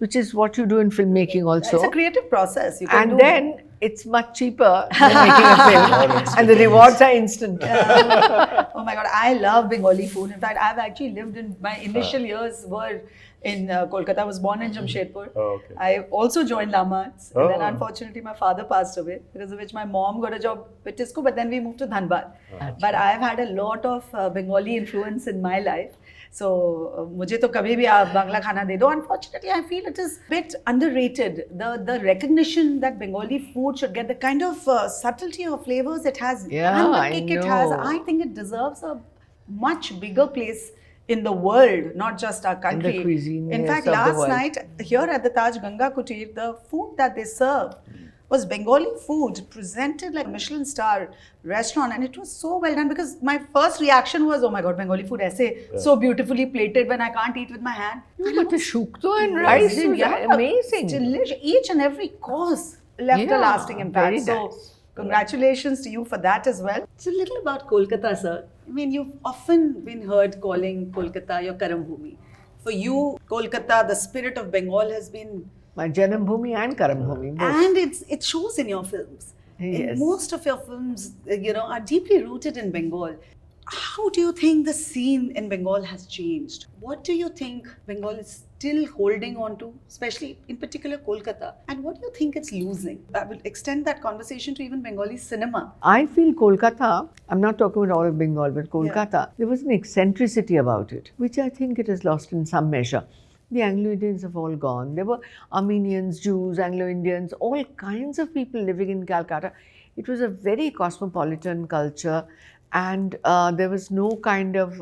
which is what you do in filmmaking also. It's a creative process. You can And do then it's much cheaper than making a film, and the rewards are instant. Oh my God, I love Bengali food. In fact, I've actually lived in my initial years were in Kolkata. I was born in Jamshedpur. Oh, okay. I also joined Lamats. And then Oh. unfortunately my father passed away, because of which my mom got a job with Tisco, but then we moved to Dhanbad. But I've had a lot of Bengali influence in my life. So मुझे तो कभी भी आप बांग्ला खाना दे दो. Unfortunately, I feel it is a bit underrated. The recognition that Bengali food should get, the kind of subtlety of flavors it has, Yeah, and the I kick it has, know. I think it deserves a much bigger place in the world, not just our country. cuisine, In yes, fact, of the last world. night here at the Taj Ganga Kutir, the food that they served was Bengali food presented like a Michelin star restaurant, and it was so well done, because my first reaction was, oh my God, Bengali food aise so beautifully plated when I can't eat with my hand. But the shukto and rice was Yeah, amazing. it's delicious. Each and every course left a Yeah, lasting impact. very So nice. congratulations to you for that as well. It's a little about Kolkata, sir. I mean, you've often been heard calling Kolkata your Karambhumi. For you, Kolkata, the spirit of Bengal has been, My Janam Bhumi and Karam Bhumi, both. and it shows in your films. Yes. And most of your films, are deeply rooted in Bengal. How do you think the scene in Bengal has changed? What do you think Bengal is still holding on to, especially in particular Kolkata? And what do you think it's losing? I will extend that conversation to even Bengali cinema. I feel Kolkata, I'm not talking about all of Bengal, but Kolkata, there was an eccentricity about it, which I think it has lost in some measure. The Anglo-Indians have all gone. There were Armenians, Jews, Anglo-Indians, all kinds of people living in Calcutta. It was a very cosmopolitan culture, and there was no kind of,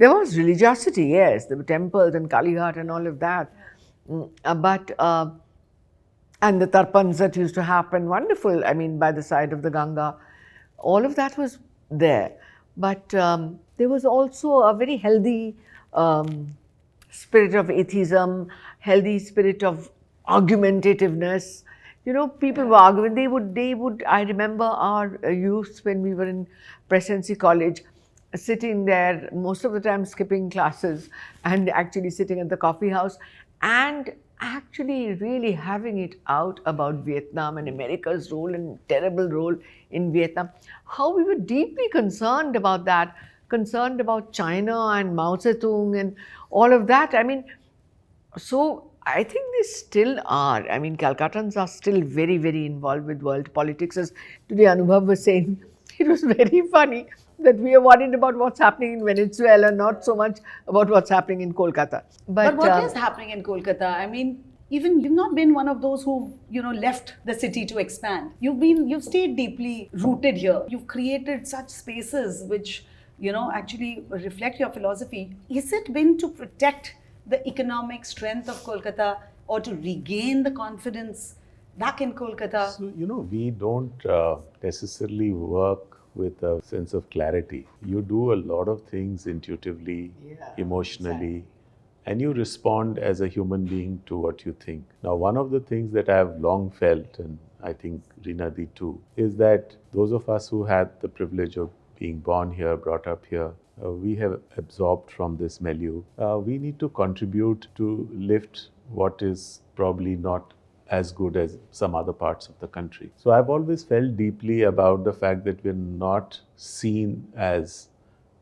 there was religiosity, yes, there were temples and Kalighat and all of that. And the tarpans that used to happen, wonderful, I mean, by the side of the Ganga, all of that was there. But there was also a very healthy spirit of atheism, healthy spirit of argumentativeness. You know, people were arguing. They would. I remember our youth when we were in Presidency College, sitting there most of the time, skipping classes, and actually sitting at the coffee house, and actually really having it out about Vietnam and America's role and terrible role in Vietnam. How we were deeply concerned about that, concerned about China and Mao Zedong and all of that. I mean, so I think they still are. I mean, Calcuttans are still very, very involved with world politics. As today Anubhav was saying, it was very funny that we are worried about what's happening in Venezuela, not so much about what's happening in Kolkata. But what is happening in Kolkata? I mean, even you've not been one of those who, left the city to expand. You've stayed deeply rooted here. You've created such spaces which, actually reflect your philosophy. Is it been to protect the economic strength of Kolkata or to regain the confidence back in Kolkata? So, we don't necessarily work with a sense of clarity. You do a lot of things intuitively, emotionally, and you respond as a human being to what you think. Now, one of the things that I have long felt, and I think Rinadi too, is that those of us who had the privilege of being born here, brought up here, we have absorbed from this milieu. We need to contribute to lift what is probably not as good as some other parts of the country. So I've always felt deeply about the fact that we're not seen as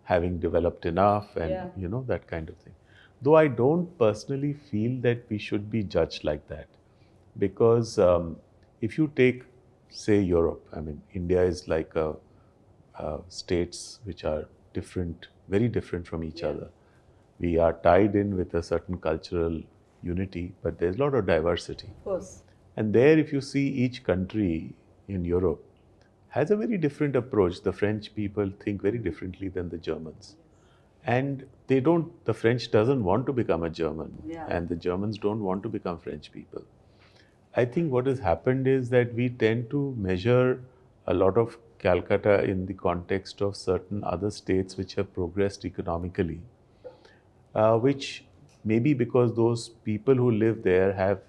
having developed enough and, that kind of thing. Though I don't personally feel that we should be judged like that. Because if you take, say, Europe, I mean, India is like states which are different, very different from each other. We are tied in with a certain cultural unity, but there's a lot of diversity. Of course. And there, if you see each country in Europe has a very different approach. The French people think very differently than the Germans. And the French doesn't want to become a German. And the Germans don't want to become French people. I think what has happened is that we tend to measure a lot of Calcutta in the context of certain other states which have progressed economically, which maybe because those people who live there have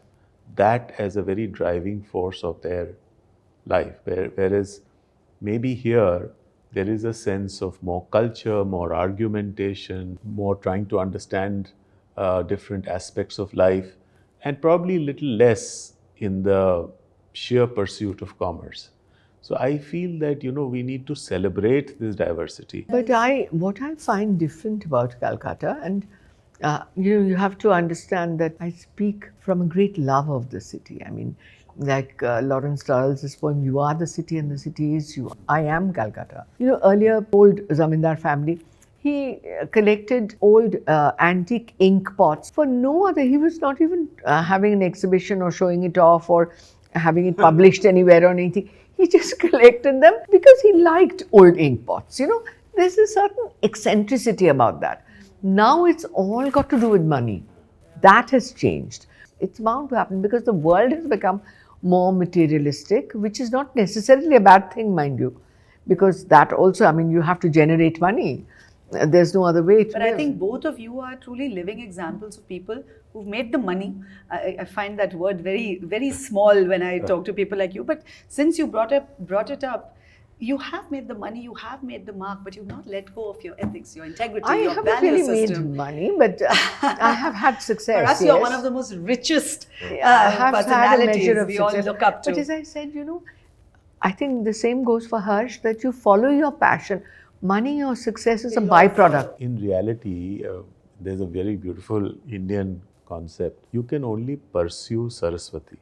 that as a very driving force of their life, whereas maybe here there is a sense of more culture, more argumentation, more trying to understand different aspects of life, and probably a little less in the sheer pursuit of commerce. So I feel that, we need to celebrate this diversity. But what I find different about Calcutta, and you have to understand that I speak from a great love of the city. I mean, like Lawrence Turrell's poem, "You are the city and the city is you." I am Calcutta. Earlier, old Zamindar family, he collected old antique ink pots for no other. He was not even having an exhibition or showing it off or having it published anywhere or anything. He just collected them because he liked old ink pots. There's a certain eccentricity about that. Now it's all got to do with money. That has changed. It's bound to happen because the world has become more materialistic, which is not necessarily a bad thing, mind you, because that also, I mean, you have to generate money. There's no other way to But live. I think both of you are truly living examples of people who've made the money. I find that word very, very small when I talk to people like you. But since you brought it up, you have made the money, you have made the mark, but you've not let go of your ethics, your integrity, I your haven't value really system. made money, but I have had success. For us, yes. you're one of the most richest I have had a personalities measure of we all success. look up to. But as I said, I think the same goes for Harsh, that you follow your passion. Money or success is a byproduct. In reality, there's a very beautiful Indian concept. You can only pursue Saraswati.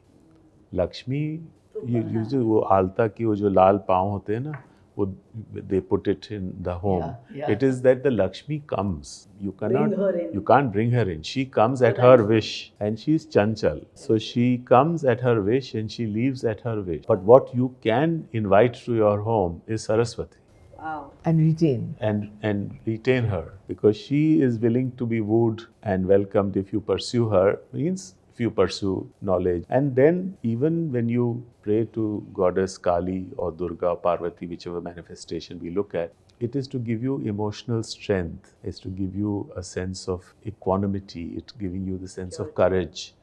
Lakshmi, usually वो आलता की वो जो लाल पाँव होते हैं ना, वो they put it in the home. Yeah. It is that the Lakshmi comes. You can't bring her in. She comes at her wish, and she's chanchal. So she comes at her wish and she leaves at her wish. But what you can invite to your home is Saraswati. Wow. And retain. And retain her, because she is willing to be wooed and welcomed if you pursue her. Means if you pursue knowledge. And then even when you pray to goddess Kali or Durga, Parvati, whichever manifestation we look at, it is to give you emotional strength, it's to give you a sense of equanimity, it's giving you the sense of courage.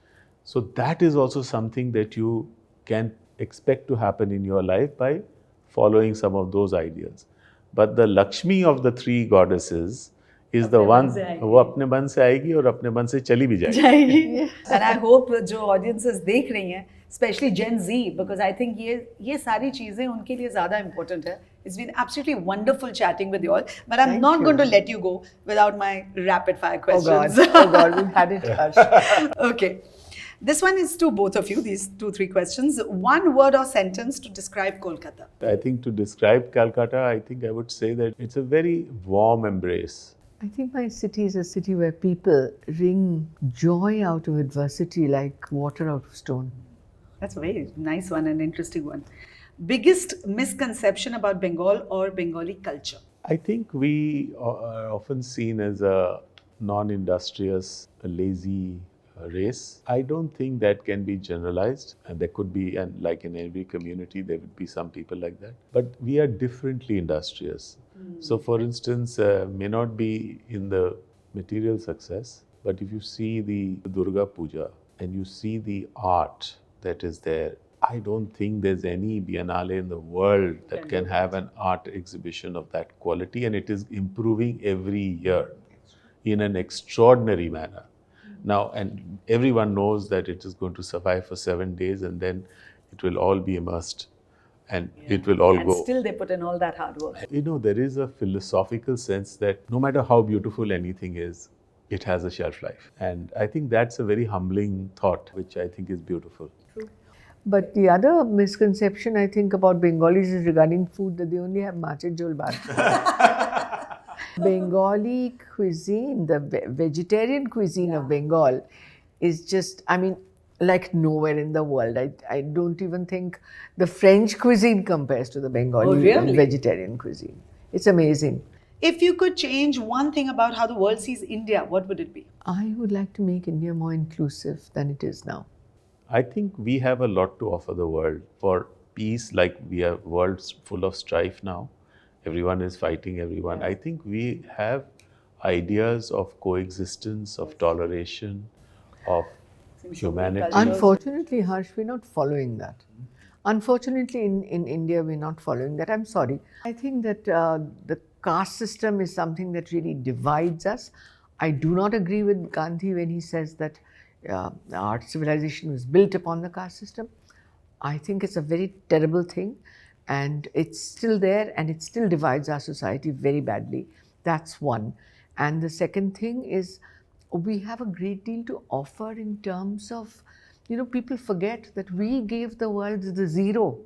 So that is also something that you can expect to happen in your life by following some of those ideals. But the Lakshmi of the three goddesses is the one वो अपने मन से आएगी और अपने मन से चली भी जाएगी. And I hope जो audiences देख रही हैं, especially Gen Z, because I think ये सारी चीजें उनके लिए ज़्यादा important है. It's been absolutely wonderful chatting with you all, but I'm not going to let you go without my rapid fire questions. Oh God, we've had it, Harsh. Okay. This one is to both of you, these 2-3 questions. One word or sentence to describe Kolkata. I think to describe Calcutta, I think I would say that it's a very warm embrace. I think my city is a city where people wring joy out of adversity like water out of stone. That's a very nice one and interesting one. Biggest misconception about Bengal or Bengali culture? I think we are often seen as a non-industrious, a lazy race. I don't think that can be generalized, and there could be, and like in every community, there would be some people like that. But we are differently industrious. So, for instance, may not be in the material success, but if you see the Durga Puja and you see the art that is there, I don't think there's any biennale in the world that can have an art exhibition of that quality, and it is improving every year in an extraordinary manner. Now, and everyone knows that it is going to survive for 7 days and then it will all be immersed and it will all go. And still they put in all that hard work. You know, there is a philosophical sense that no matter how beautiful anything is, it has a shelf life. And I think that's a very humbling thought, which I think is beautiful. True. But the other misconception I think about Bengalis is regarding food, that they only have mache jol bhat. Bengali cuisine, the vegetarian cuisine of Bengal is just, I mean, like nowhere in the world. I don't even think the French cuisine compares to the Bengali vegetarian cuisine. It's amazing. If you could change one thing about how the world sees India, what would it be? I would like to make India more inclusive than it is now. I think we have a lot to offer the world for peace, like we are worlds full of strife now. Everyone is fighting everyone. I think we have ideas of coexistence, of toleration, of humanity. Unfortunately, Harsh, we're not following that. Unfortunately, in India, we're not following that. I'm sorry. I think that the caste system is something that really divides us. I do not agree with Gandhi when he says that our civilization was built upon the caste system. I think it's a very terrible thing. And it's still there and it still divides our society very badly. That's one. And the second thing is we have a great deal to offer in terms of, you know, people forget that we gave the world the zero.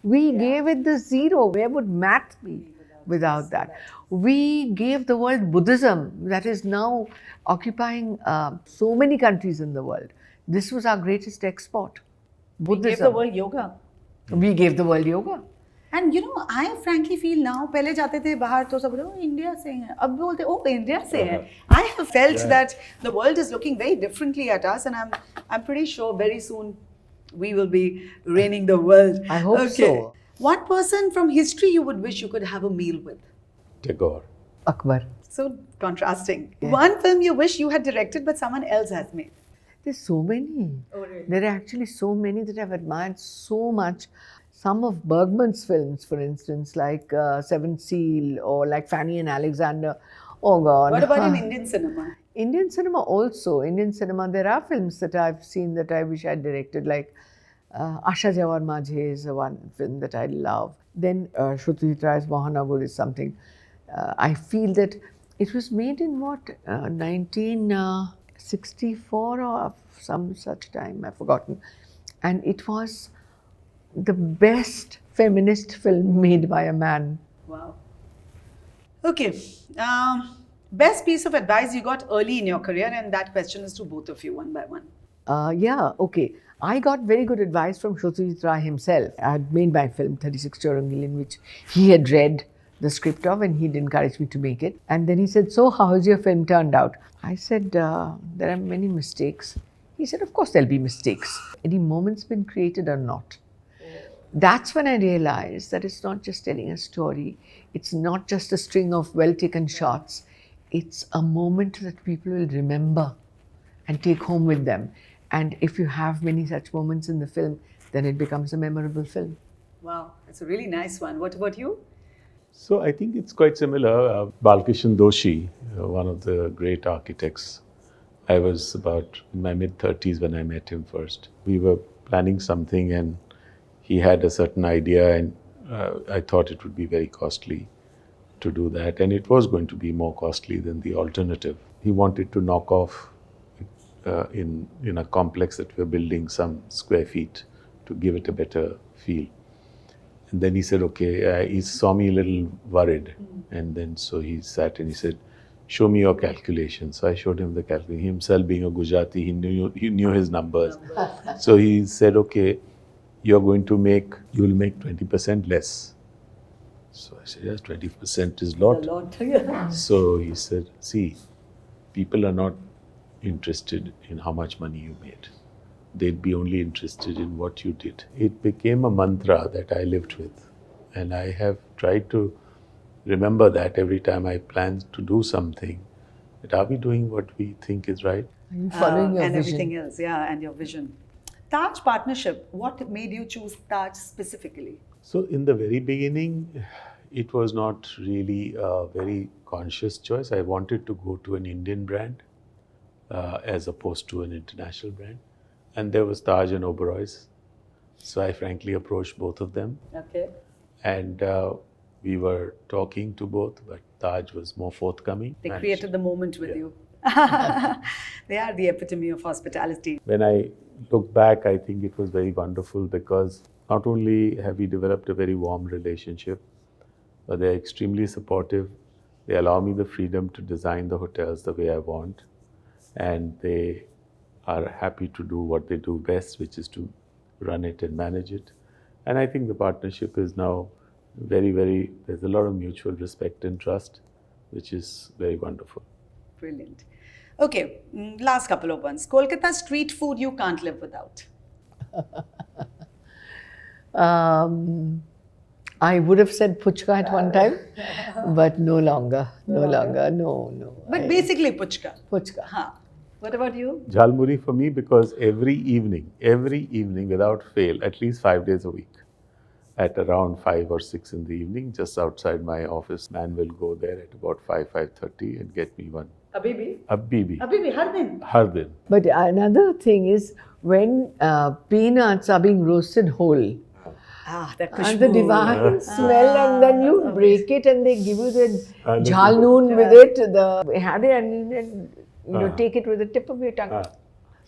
We gave it the zero. Where would math be without that? We gave the world Buddhism that is now occupying so many countries in the world. This was our greatest export. Buddhism. We gave the world yoga. We gave the world yoga. And you know, I frankly feel now, पहले जाते थे बाहर तो सब बोलते India से हैं, अब बोलते इंडिया से हैं. I have felt that the world is looking very differently at us, and I'm pretty sure very soon we will be reigning the world. I hope so. One person from history you would wish you could have a meal with? Tagore. Akbar. So contrasting. Yeah. One film you wish you had directed but someone else has made? There's so many. Oh, really? There are actually so many that I've admired so much. Some of Bergman's films, for instance, like Seventh Seal or like Fanny and Alexander. Oh God. What about in Indian cinema? Indian cinema also. Indian cinema, there are films that I've seen that I wish I'd directed, like Asha Jawar Majhe is one film that I love. Then Satyajit Ray's Mahanagar is something. I feel that it was made in what, 1964 or some such time, I've forgotten. And it was the best feminist film made by a man. Wow. Okay. Best piece of advice you got early in your career, and that question is to both of you one by one. Okay. I got very good advice from Satyajit Ray himself. I had made my film 36 Chaurangilin, which he had read the script of, and he'd encouraged me to make it. And then he said, "So how has your film turned out?" I said, "There are many mistakes." He said, of course there'll be mistakes. Any moment's been created or not. That's when I realized that it's not just telling a story. It's not just a string of well-taken shots. It's a moment that people will remember and take home with them. And if you have many such moments in the film, then it becomes a memorable film. Wow, that's a really nice one. What about you? So I think it's quite similar. Balkishan Doshi, one of the great architects. I was about in my mid-30s when I met him first. We were planning something and he had a certain idea, and I thought it would be very costly to do that. And it was going to be more costly than the alternative. He wanted to knock off in a complex that we're building some square feet to give it a better feel. And then he said, okay, he saw me a little worried. And then so he sat and he said, show me your calculations. So I showed him the calculation. He himself being a Gujarati, he knew his numbers. So he said, okay, you will make 20% less. So I said, yes, 20% is a lot. So he said, see, people are not interested in how much money you made. They'd be only interested in what you did. It became a mantra that I lived with. And I have tried to remember that every time I plan to do something, that are we doing what we think is right? Are you following your and vision? everything else, yeah, and your vision. Taj partnership, what made you choose Taj specifically? So in the very beginning, it was not really a very conscious choice. I wanted to go to an Indian brand as opposed to an international brand. And there was Taj and Oberoi's. So I frankly approached both of them. Okay. And we were talking to both, but Taj was more forthcoming. They created the moment with you. They are the epitome of hospitality. When I look back, I think it was very wonderful because not only have we developed a very warm relationship, but they're extremely supportive. They allow me the freedom to design the hotels the way I want. And they are happy to do what they do best, which is to run it and manage it. And I think the partnership is now there's a lot of mutual respect and trust, which is very wonderful. Brilliant. Okay, last couple of ones. Kolkata street food you can't live without. I would have said puchka at one time, but no longer. No. But basically puchka. Puchka. Huh. What about you? Jhalmuri for me because every evening without fail, at least 5 days a week, at around 5 or 6 in the evening, just outside my office, man will go there at about 5:30 and get me one. Abhi Abhi, har din. But another thing is when peanuts are being roasted whole, That and the divine smell, and then you break it and they give you the little jhalnoon with it, the hade, and you take it with the tip of your tongue.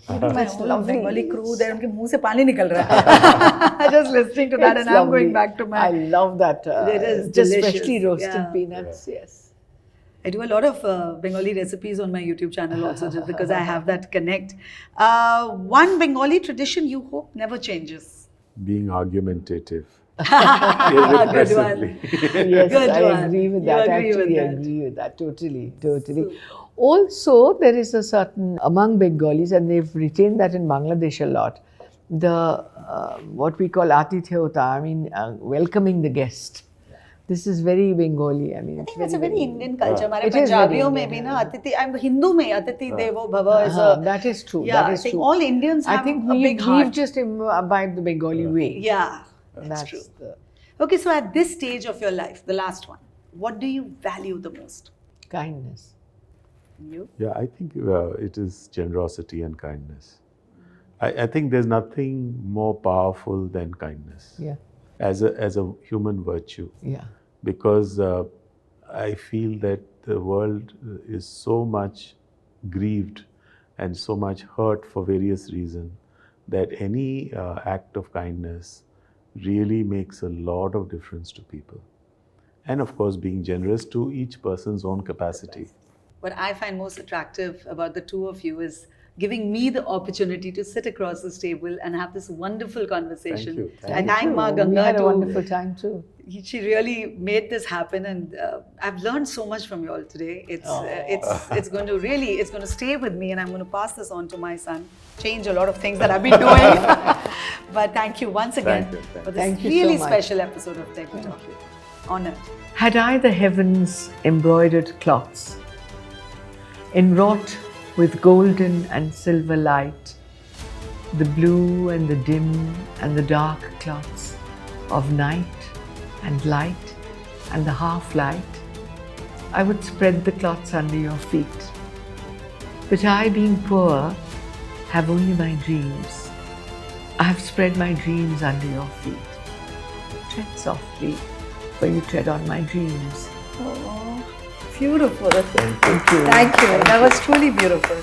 That's lovely. Bengali crew there, उनके मुंह से पानी निकल रहा है. Just listening to that, It's and I'm lovely. going back to my. I love that. It is just delicious. freshly roasted Yeah. peanuts. Yes. I do a lot of Bengali recipes on my YouTube channel also, just because I have that connect. One Bengali tradition you hope never changes. being argumentative. Good one. Yes, Good I one. agree with You that. agree with Actually, I that. agree with that. Totally. Also, there is a certain, among Bengalis, and they've retained that in Bangladesh a lot, the what we call atithyota, I mean, welcoming the guest. This is very Bengali. I mean, I think it's a very Indian culture. हमारे It is very पंजाबियों में Indian, भी ना अतिथि, I'm Hindu में अतिथि देवो भव is a. that is true. Yeah, that I is think true. all Indians have I think a big heart. we've just imbibed the Bengali way. Yeah, that's true. Okay, so at this stage of your life, the last one, what do you value the most? Kindness. You? Yeah, I think it is generosity and kindness. I think there's nothing more powerful than kindness Yeah. as a human virtue. Yeah. Because I feel that the world is so much grieved and so much hurt for various reasons that any act of kindness really makes a lot of difference to people. And of course, being generous to each person's own capacity. What I find most attractive about the two of you is giving me the opportunity to sit across this table and have this wonderful conversation. Thank you. I thank Ma We Ganga had a to- wonderful time too. She really made this happen, and I've learned so much from you all today. It's going to stay with me, and I'm going to pass this on to my son. Change a lot of things that I've been doing. But thank you once again Thank you. for this Thank you really so much. special episode of Tech Talk. Honored. Had I the heavens embroidered cloths, enwrought with golden and silver light, the blue and the dim and the dark cloths of night and light and the half light, I would spread the cloths under your feet. But I, being poor, have only my dreams. I have spread my dreams under your feet. Tread softly, for you tread on my dreams. Oh, beautiful. Thank you. Thank you. That was truly beautiful.